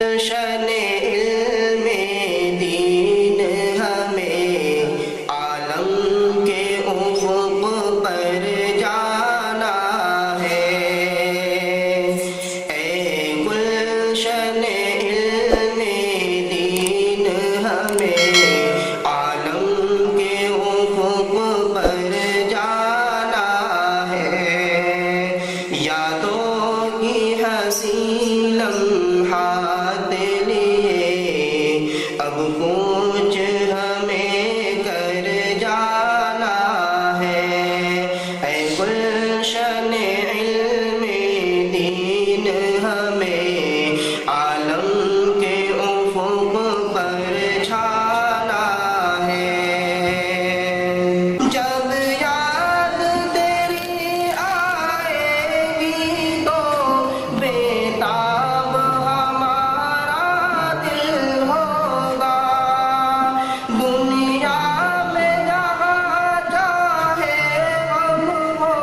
شن علم دین ہمیں عالم کے افق پر جانا ہے۔ اے گلشن علم دین ہمیں عالم کے افق پر جانا ہے۔ یادوں کی حسین لمحات لیے اب کچھ ہمیں کر جانا ہے۔ اے گلشن علم دین ہمیں عالم کے افق پر چھانا ہے۔ جب یاد تیری آئے گی تو بےتاب ہمارا دل ہوگا۔ دنیا میں جہاں چاہے ہم ہو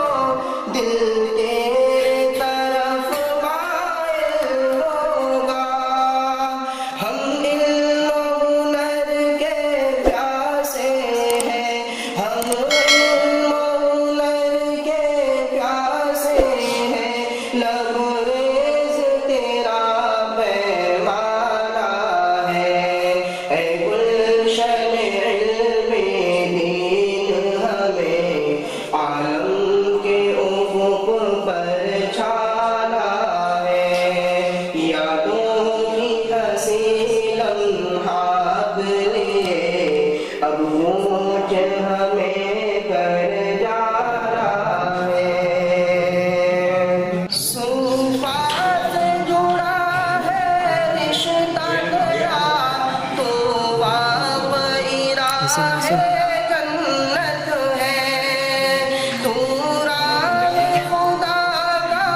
دل تیری طرف مائل ہوگا۔ ہم علم و ہنر کے پیاسے ہیں، ہم علم و ہنر کے پیاسے ہیں۔ لبریز تیرا پیمانہ ہے۔ اے گلشن علم دین ہمیں عالم کے افق پر چھانا ہے۔ یادوں کی حسین لمحات لیے اب کچھ ہمیں کر جانا ہے۔ صوفہ سے جڑا ہے رشتہ تیرا تو واپ ارادہ ہے، جنت ہے۔ تو راہ خدا کا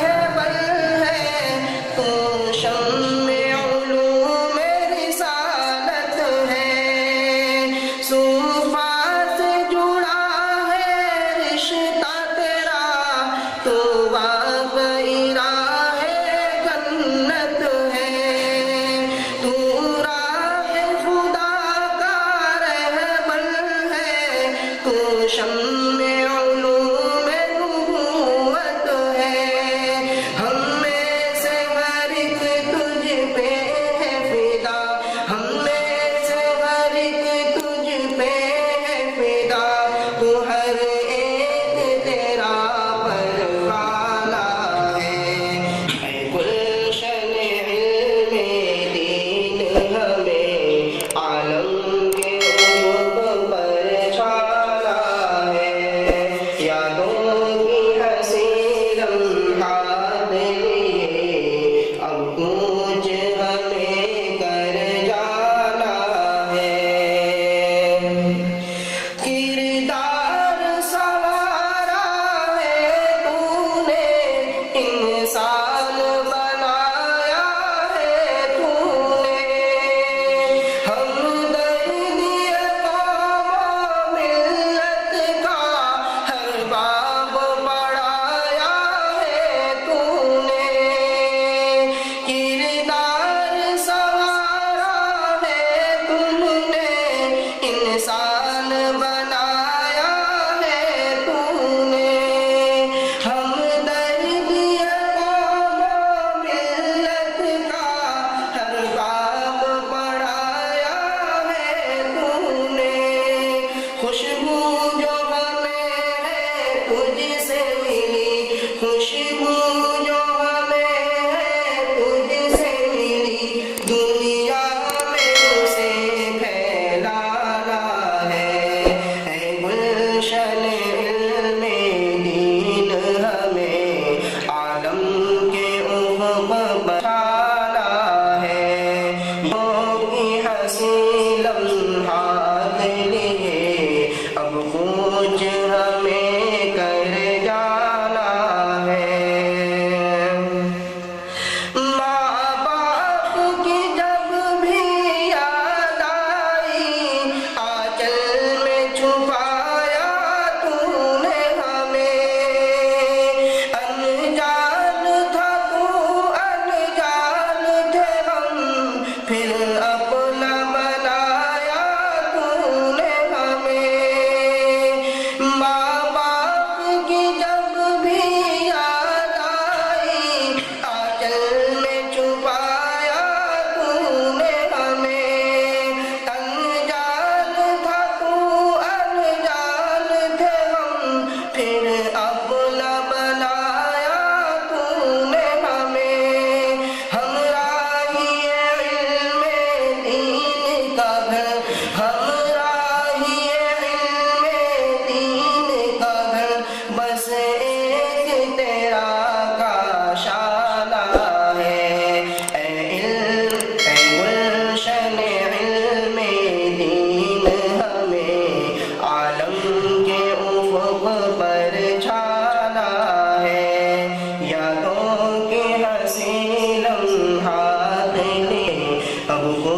رہبر ہے، تو شمع علوم رسالت ہے۔ صوفہ سے جڑا ہے رشتہ تیرا تو واپ ارادہ ہے، جنت ہے۔ تو راہ خدا کا رہبر ہے، تو شمع علوم نبوت ہے۔ ہم میں سے ہر ایک کو